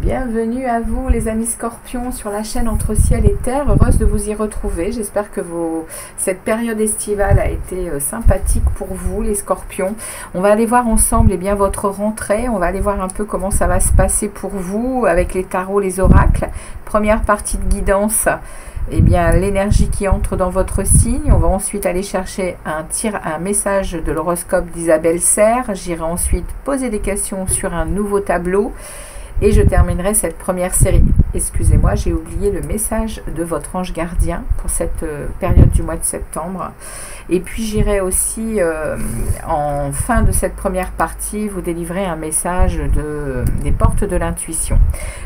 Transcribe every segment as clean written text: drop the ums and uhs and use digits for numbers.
Bienvenue à vous les amis scorpions sur la chaîne Entre Ciel et Terre, heureuse de vous y retrouver. J'espère que cette période estivale a été sympathique pour vous les scorpions. On va aller voir ensemble bien, votre rentrée, on va aller voir un peu comment ça va se passer pour vous avec les tarots, les oracles. Première partie de guidance, bien l'énergie qui entre dans votre signe. On va ensuite aller chercher un message de l'horoscope d'Isabelle Serre. J'irai ensuite poser des questions sur un nouveau tableau. Et je terminerai cette première série. Excusez-moi, j'ai oublié le message de votre ange gardien pour cette période du mois de septembre. Et puis j'irai aussi, en fin de cette première partie, vous délivrer un message des portes de l'intuition.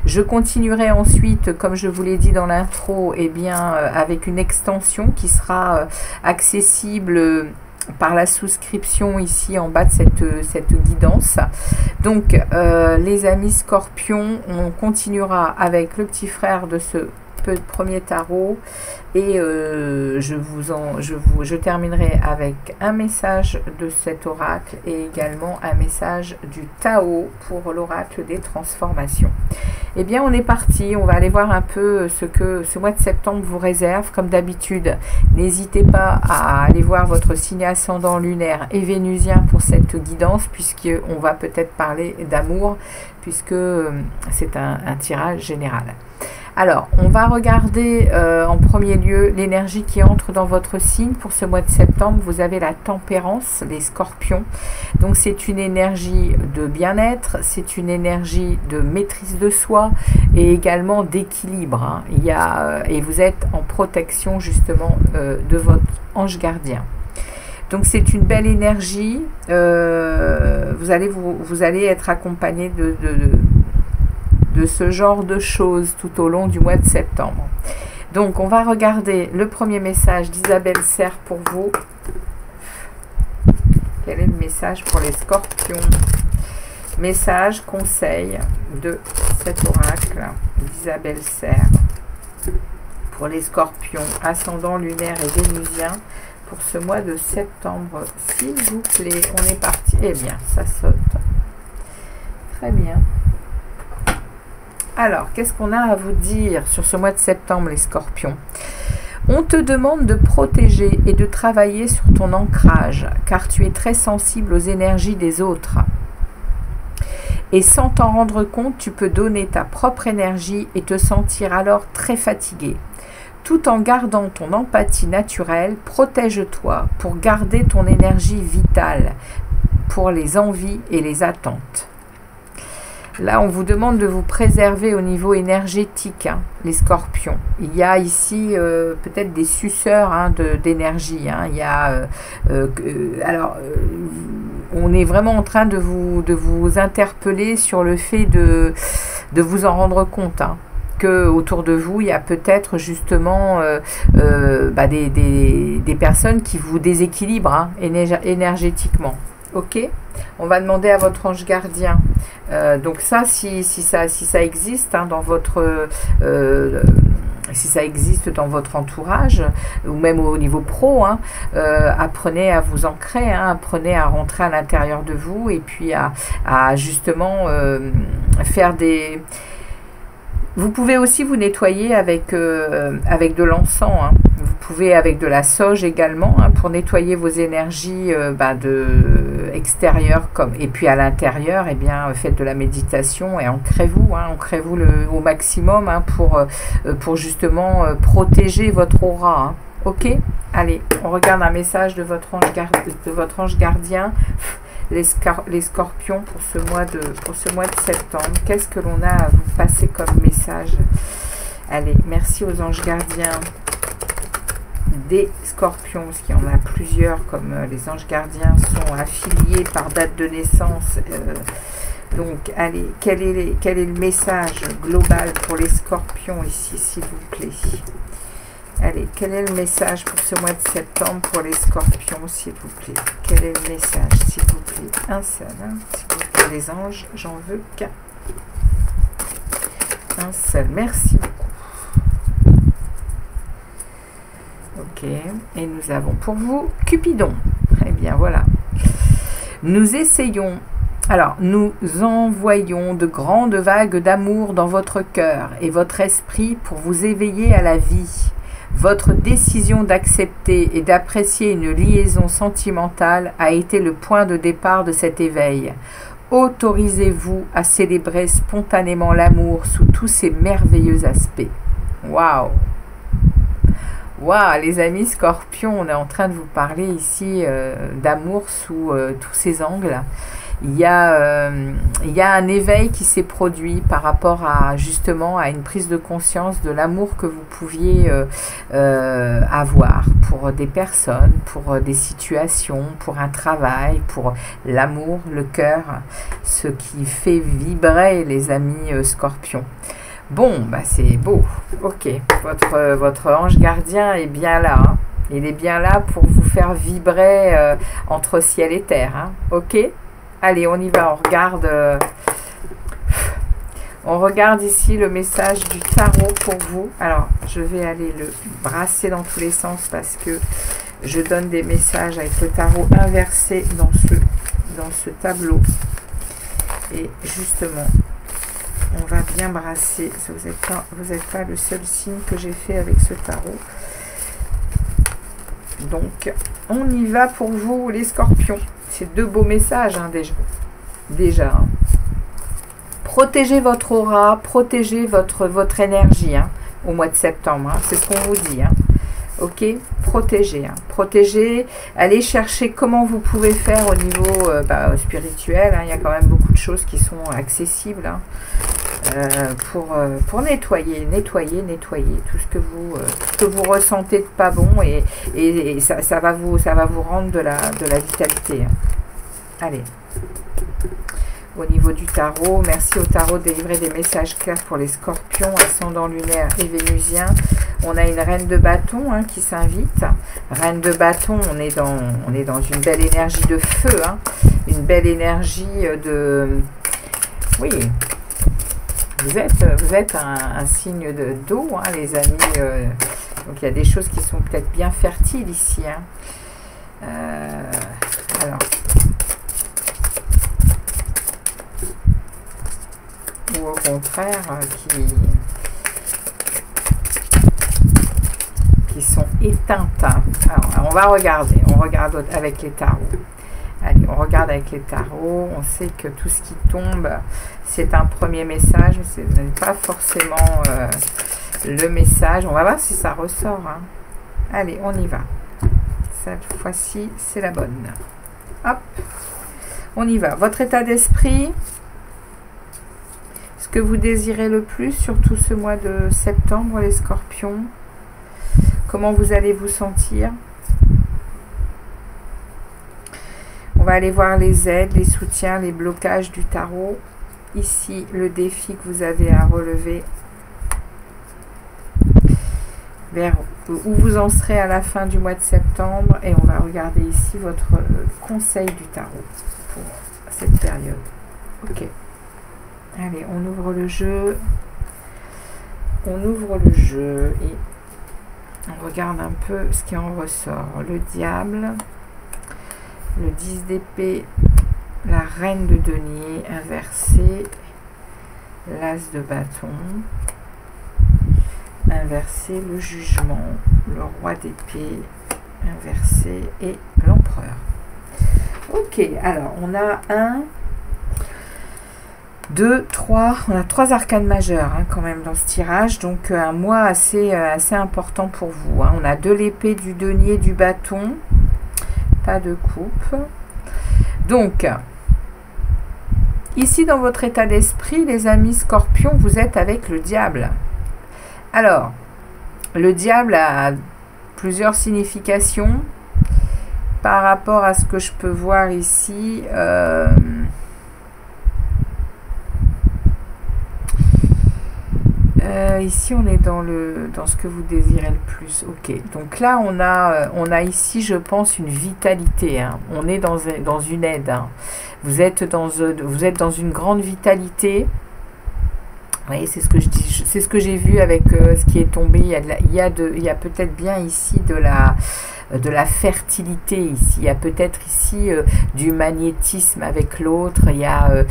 Je continuerai ensuite, comme je vous l'ai dit dans l'intro, avec une extension qui sera accessible par la souscription ici en bas de cette guidance. Donc les amis scorpions, on continuera avec le petit frère de ce premier tarot et je terminerai avec un message de cet oracle et également un message du Tao pour l'oracle des transformations. Eh bien on est parti, on va aller voir un peu ce que ce mois de septembre vous réserve. Comme d'habitude, n'hésitez pas à aller voir votre signe ascendant lunaire et vénusien pour cette guidance, puisqu'on va peut-être parler d'amour, puisque c'est un tirage général. Alors, on va regarder en premier lieu l'énergie qui entre dans votre signe pour ce mois de septembre. Vous avez la tempérance, les scorpions. Donc, c'est une énergie de bien-être, c'est une énergie de maîtrise de soi et également d'équilibre. Et vous êtes en protection justement de votre ange gardien. Donc, c'est une belle énergie. Vous allez être accompagné de ce genre de choses tout au long du mois de septembre. Donc, on va regarder le premier message d'Isabelle Serre pour vous. Quel est le message pour les scorpions? Message, conseil de cet oracle d'Isabelle Serre pour les scorpions, ascendant lunaire et vénusien pour ce mois de septembre. S'il vous plaît, on est parti. Eh bien, ça saute. Très bien. Alors, qu'est-ce qu'on a à vous dire sur ce mois de septembre, les scorpions? On te demande de protéger et de travailler sur ton ancrage, car tu es très sensible aux énergies des autres. Et sans t'en rendre compte, tu peux donner ta propre énergie et te sentir alors très fatigué. Tout en gardant ton empathie naturelle, protège-toi pour garder ton énergie vitale pour les envies et les attentes. Là, on vous demande de vous préserver au niveau énergétique, les scorpions. Il y a ici peut-être des suceurs d'énergie. Il y a, on est vraiment en train de vous interpeller sur le fait de vous en rendre compte. Que autour de vous, il y a peut-être justement des personnes qui vous déséquilibrent énergétiquement. Ok, on va demander à votre ange gardien. Donc ça, si ça existe dans votre, si ça existe dans votre entourage ou même au niveau pro, apprenez à vous ancrer, apprenez à rentrer à l'intérieur de vous et puis à justement faire des. Vous pouvez aussi vous nettoyer avec de l'encens. Vous pouvez avec de la sauge également pour nettoyer vos énergies extérieures et puis à l'intérieur, faites de la méditation et ancrez-vous au maximum pour justement protéger votre aura. Ok, allez, on regarde un message de votre ange gardien. Les scorpions pour ce mois de septembre. Qu'est-ce que l'on a à vous passer comme message? Allez, merci aux anges gardiens des scorpions, parce qu'il y en a plusieurs, comme les anges gardiens sont affiliés par date de naissance. Donc, allez, quel est le message global pour les scorpions ici, s'il vous plaît? Allez, quel est le message pour ce mois de septembre pour les scorpions, s'il vous plaît? Quel est le message, s'il vous plaît? Un seul, hein, s'il vous plaît, les anges, j'en veux qu'un. Un seul, merci beaucoup. Ok, et nous avons pour vous Cupidon. Eh bien, voilà. Nous essayons... Alors, nous envoyons de grandes vagues d'amour dans votre cœur et votre esprit pour vous éveiller à la vie. Votre décision d'accepter et d'apprécier une liaison sentimentale a été le point de départ de cet éveil. Autorisez-vous à célébrer spontanément l'amour sous tous ses merveilleux aspects. Waouh! Waouh, les amis scorpions, on est en train de vous parler ici d'amour sous tous ses angles. Il y a un éveil qui s'est produit par rapport à justement à une prise de conscience de l'amour que vous pouviez avoir pour des personnes, pour des situations, pour un travail, pour l'amour, le cœur, ce qui fait vibrer les amis scorpions. Bon, bah c'est beau. Ok, votre ange gardien est bien là. Hein. Il est bien là pour vous faire vibrer entre ciel et terre. Hein. Ok. Allez, on y va, on regarde ici le message du tarot pour vous. Alors, je vais aller le brasser dans tous les sens parce que je donne des messages avec le tarot inversé dans ce tableau. Et justement, on va bien brasser. Vous n'êtes pas le seul signe que j'ai fait avec ce tarot. Donc, on y va pour vous, les scorpions. C'est deux beaux messages, hein, déjà. Hein. Protégez votre aura, protégez votre énergie hein, au mois de septembre. Hein, c'est ce qu'on vous dit. Hein. Ok, protégez. Hein, protégez. Allez chercher comment vous pouvez faire au niveau spirituel. Hein, il y a quand même beaucoup de choses qui sont accessibles hein, pour nettoyer tout ce que vous ressentez de pas bon et ça va vous rendre de la vitalité. Hein. Allez. Au niveau du tarot, merci au tarot de délivrer des messages clairs pour les scorpions, ascendant lunaire et vénusien. On a une reine de bâton hein, qui s'invite. Reine de bâton, on est dans une belle énergie de feu, hein, une belle énergie de... Oui, vous êtes un signe d'eau, hein, les amis. Donc il y a des choses qui sont peut-être bien fertiles ici. Hein. Alors... ou au contraire qui sont éteintes. Alors, on regarde avec les tarots. Allez, on regarde avec les tarots. On sait que tout ce qui tombe, c'est un premier message, mais ce n'est pas forcément le message. On va voir si ça ressort. Hein. Allez, on y va. Cette fois-ci, c'est la bonne. Hop, on y va. Votre état d'esprit... que vous désirez le plus, surtout ce mois de septembre, les scorpions. Comment vous allez vous sentir? On va aller voir les aides, les soutiens, les blocages du tarot. Ici, le défi que vous avez à relever. Vers où vous en serez à la fin du mois de septembre. Et on va regarder ici votre conseil du tarot pour cette période. Ok. Allez, on ouvre le jeu. On ouvre le jeu et on regarde un peu ce qui en ressort. Le diable, le 10 d'épée, la reine de denier inversée, l'as de bâton, inversé, le jugement, le roi d'épée, inversé et l'empereur. Ok, alors on a 1, 2, 3, on a 3 arcanes majeures hein, quand même dans ce tirage, donc un mois assez important pour vous. Hein. On a de l'épée, du denier, du bâton, pas de coupe. Donc, ici dans votre état d'esprit, les amis scorpions, vous êtes avec le diable. Alors, le diable a plusieurs significations par rapport à ce que je peux voir ici. ici, on est dans ce que vous désirez le plus. Ok. Donc là, on a ici, je pense, une vitalité. Hein. On est dans une aide. Hein. Vous êtes dans une grande vitalité. Vous voyez, c'est ce que je dis. C'est ce que j'ai vu avec ce qui est tombé. Il y a peut-être bien ici de la fertilité ici. Il y a peut-être ici du magnétisme avec l'autre. Il y a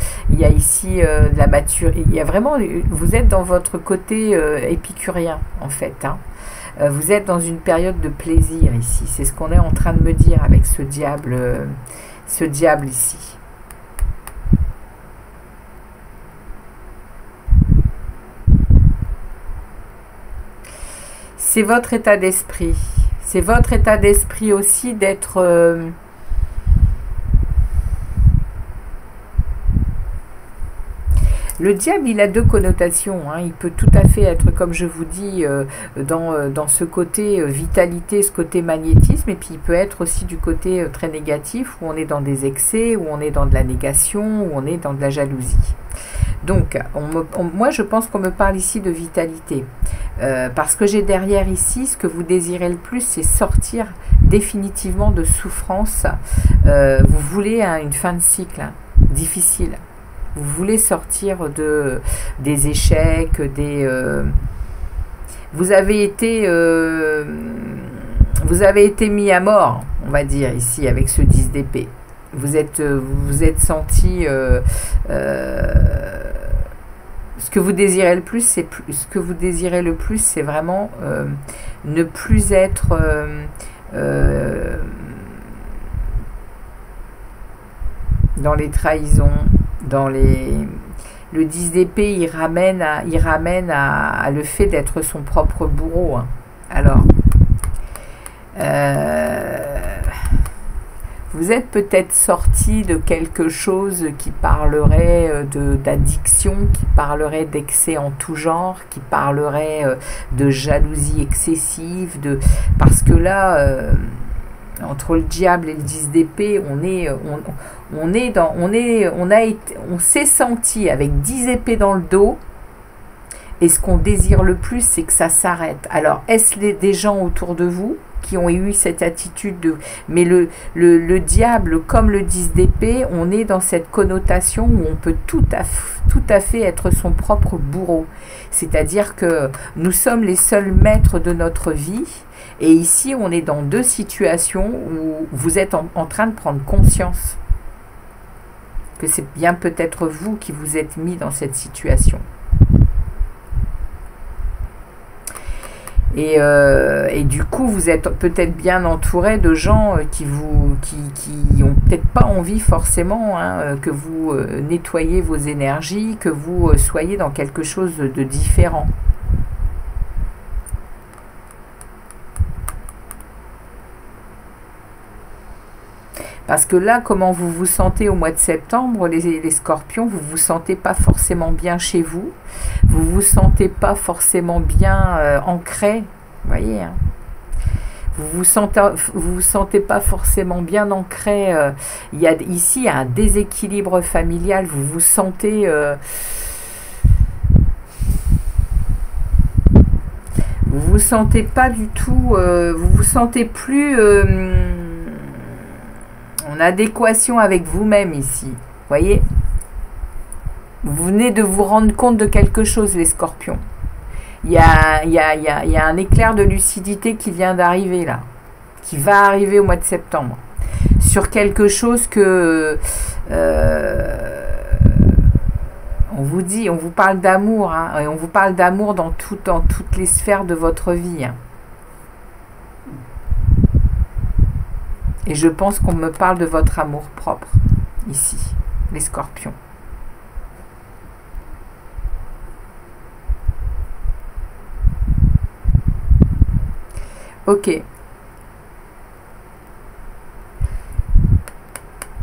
ici de la maturité. Il y a vraiment, vous êtes dans votre côté épicurien en fait. Hein. Vous êtes dans une période de plaisir ici. C'est ce qu'on est en train de me dire avec ce diable ici. C'est votre état d'esprit. C'est votre état d'esprit aussi d'être... Le diable, il a deux connotations. Hein. Il peut tout à fait être, comme je vous dis, dans ce côté vitalité, ce côté magnétisme. Et puis, il peut être aussi du côté très négatif, où on est dans des excès, où on est dans de la négation, où on est dans de la jalousie. Donc, moi, je pense qu'on me parle ici de vitalité. Parce que j'ai derrière ici, ce que vous désirez le plus, c'est sortir définitivement de souffrance. Vous voulez une fin de cycle difficile. Vous voulez sortir des échecs, vous avez été mis à mort, on va dire, ici, avec ce 10 d'épée. Vous êtes senti... ce que vous désirez le plus, c'est vraiment ne plus être dans les trahisons, le 10 d'épée, il ramène à le fait d'être son propre bourreau. Hein. Alors, vous êtes peut-être sorti de quelque chose qui parlerait d'addiction, qui parlerait d'excès en tout genre, qui parlerait de jalousie excessive, parce que là, entre le diable et le 10 d'épée, on s'est senti avec 10 épées dans le dos, et ce qu'on désire le plus, c'est que ça s'arrête. Alors, est-ce des gens autour de vous qui ont eu cette attitude mais le diable, comme le 10 d'épée, on est dans cette connotation où on peut tout à fait être son propre bourreau. C'est-à-dire que nous sommes les seuls maîtres de notre vie. Et ici, on est dans deux situations où vous êtes en train de prendre conscience que c'est bien peut-être vous qui vous êtes mis dans cette situation. Et du coup, vous êtes peut-être bien entouré de gens qui ont peut-être pas envie forcément que vous nettoyez vos énergies, que vous soyez dans quelque chose de différent. Parce que là, comment vous vous sentez au mois de septembre, les scorpions, vous ne vous sentez pas forcément bien chez vous. Vous ne vous sentez pas forcément bien ancré. Vous voyez, hein. Vous vous sentez pas forcément bien ancré. Ici, il y a un déséquilibre familial. Vous vous sentez... vous vous sentez pas du tout... vous vous sentez plus... en adéquation avec vous-même ici. Vous voyez? Vous venez de vous rendre compte de quelque chose, les scorpions. Il y a un éclair de lucidité qui vient d'arriver là. Qui va arriver au mois de septembre. Sur quelque chose que... on vous parle d'amour. Hein, et on vous parle d'amour dans toutes les sphères de votre vie. Hein. Et je pense qu'on me parle de votre amour propre, ici, les scorpions. Ok.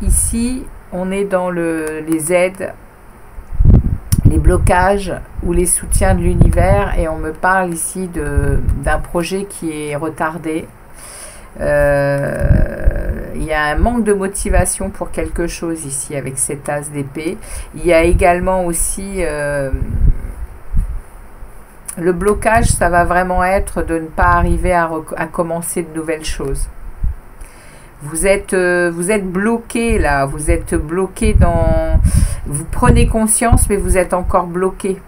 Ici, on est dans les aides, les blocages ou les soutiens de l'univers, et on me parle ici d'un projet qui est retardé. Il y a un manque de motivation pour quelque chose ici avec cet as d'épée. Il y a également aussi Le blocage, ça va vraiment être de ne pas arriver à commencer de nouvelles choses. Vous êtes bloqué là, vous êtes bloqué dans... Vous prenez conscience, mais vous êtes encore bloqué.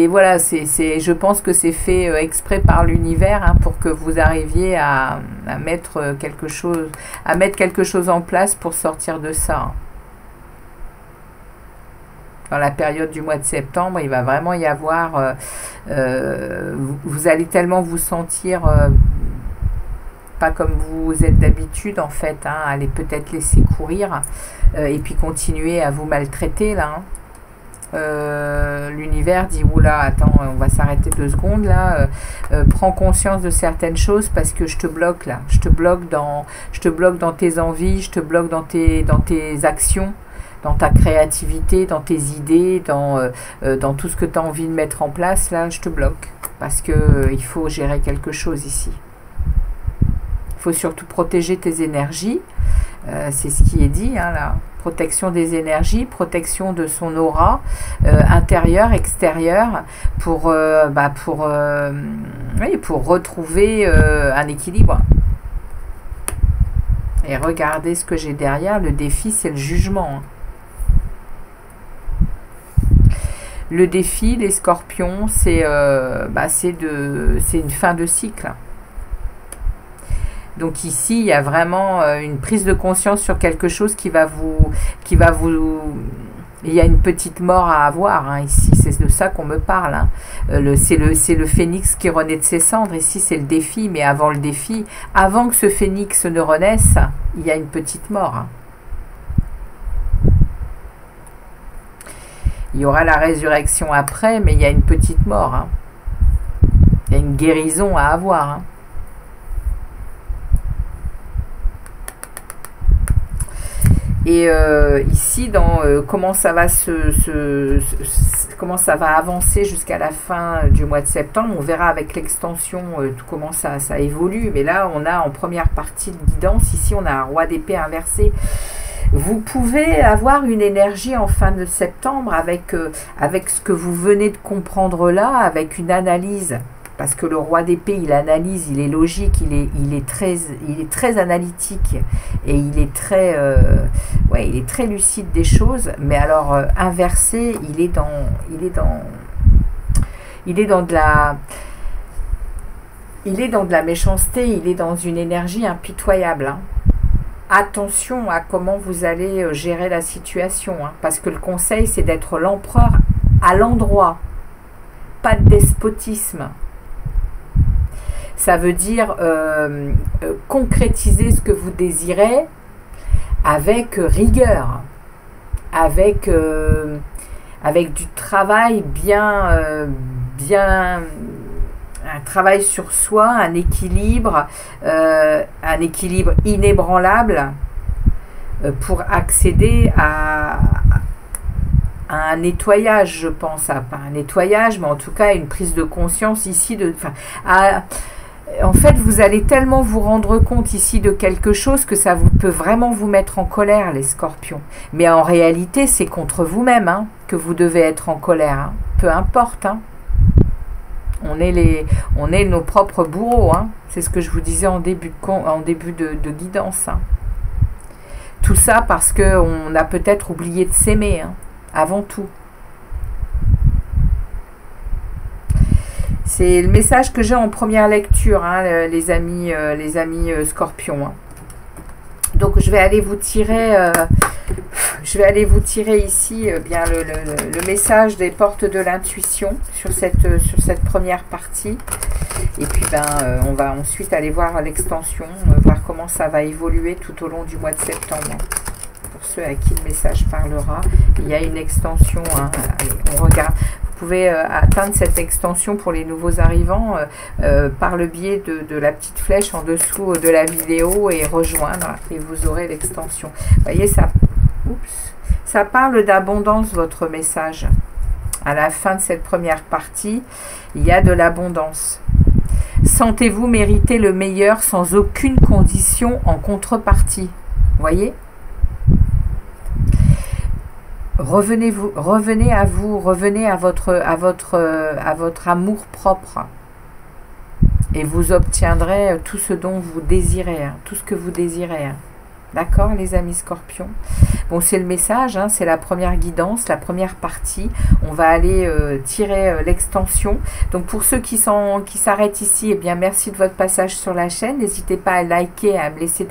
Voilà, je pense que c'est fait exprès par l'univers hein, pour que vous arriviez à mettre quelque chose en place pour sortir de ça. Dans la période du mois de septembre, il va vraiment y avoir... vous allez tellement vous sentir... pas comme vous êtes d'habitude en fait, hein, allez peut-être laisser courir et puis continuer à vous maltraiter là. Hein. L'univers dit oula, attends, on va s'arrêter 2 secondes là, prends conscience de certaines choses parce que je te bloque là, je te bloque dans tes envies, je te bloque dans tes actions, dans ta créativité, dans tes idées, dans tout ce que tu as envie de mettre en place là, je te bloque parce que il faut gérer quelque chose ici. Il faut surtout protéger tes énergies, c'est ce qui est dit hein, là. Protection des énergies, protection de son aura intérieure, extérieure, pour retrouver un équilibre. Et regardez ce que j'ai derrière, le défi c'est le jugement. Le défi, les scorpions, c'est une fin de cycle. Donc ici, il y a vraiment une prise de conscience sur quelque chose qui va vous... Il y a une petite mort à avoir hein, ici, c'est de ça qu'on me parle. Hein. C'est le phénix qui renaît de ses cendres. Ici, c'est le défi, mais avant le défi, avant que ce phénix ne renaisse, il y a une petite mort. Hein. Il y aura la résurrection après, mais il y a une petite mort. Hein. Il y a une guérison à avoir. Hein. Et ici, dans comment ça va avancer jusqu'à la fin du mois de septembre, on verra avec l'extension comment ça évolue. Mais là, on a en première partie de guidance, ici on a un roi d'épée inversé. Vous pouvez avoir une énergie en fin de septembre avec ce que vous venez de comprendre là, avec une analyse. Parce que le roi d'épée, il analyse, il est logique, il est très analytique et il est très lucide des choses. Mais alors inversé, il est dans de la méchanceté, il est dans une énergie impitoyable. Hein. Attention à comment vous allez gérer la situation, hein, parce que le conseil, c'est d'être l'empereur à l'endroit, pas de despotisme. Ça veut dire concrétiser ce que vous désirez avec rigueur, avec du travail bien, un travail sur soi, un équilibre inébranlable pour accéder à un nettoyage, je pense, pas un nettoyage, mais en tout cas une prise de conscience ici en fait, vous allez tellement vous rendre compte ici de quelque chose que ça peut vraiment vous mettre en colère, les scorpions. Mais en réalité, c'est contre vous-même hein, que vous devez être en colère. Hein. Peu importe. Hein. On est nos propres bourreaux. Hein. C'est ce que je vous disais en début de guidance. Hein. Tout ça parce qu'on a peut-être oublié de s'aimer, hein, avant tout. C'est le message que j'ai en première lecture, hein, les amis scorpions. Hein. Donc je vais aller vous tirer, ici bien le message des portes de l'intuition sur cette première partie. Et puis on va ensuite aller voir l'extension, voir comment ça va évoluer tout au long du mois de septembre. Pour ceux à qui le message parlera, il y a une extension. Hein, allez, on regarde. Vous pouvez atteindre cette extension pour les nouveaux arrivants par le biais de la petite flèche en dessous de la vidéo et rejoindre et vous aurez l'extension. Vous voyez, ça parle d'abondance, votre message. À la fin de cette première partie, il y a de l'abondance. Sentez-vous mériter le meilleur sans aucune condition en contrepartie. Vous voyez ? revenez à vous, revenez à votre amour propre. Et vous obtiendrez tout ce dont vous désirez, hein, tout ce que vous désirez. Hein. D'accord, les amis scorpions? Bon, c'est le message, hein, c'est la première guidance, la première partie. On va aller tirer l'extension. Donc, pour ceux qui s'arrêtent ici, eh bien, merci de votre passage sur la chaîne. N'hésitez pas à liker, à me laisser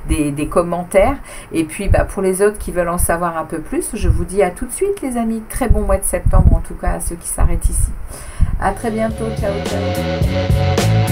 des commentaires. Et puis, bah, pour les autres qui veulent en savoir un peu plus, je vous dis à tout de suite, les amis. Très bon mois de septembre, en tout cas, à ceux qui s'arrêtent ici. À très bientôt. Ciao, ciao.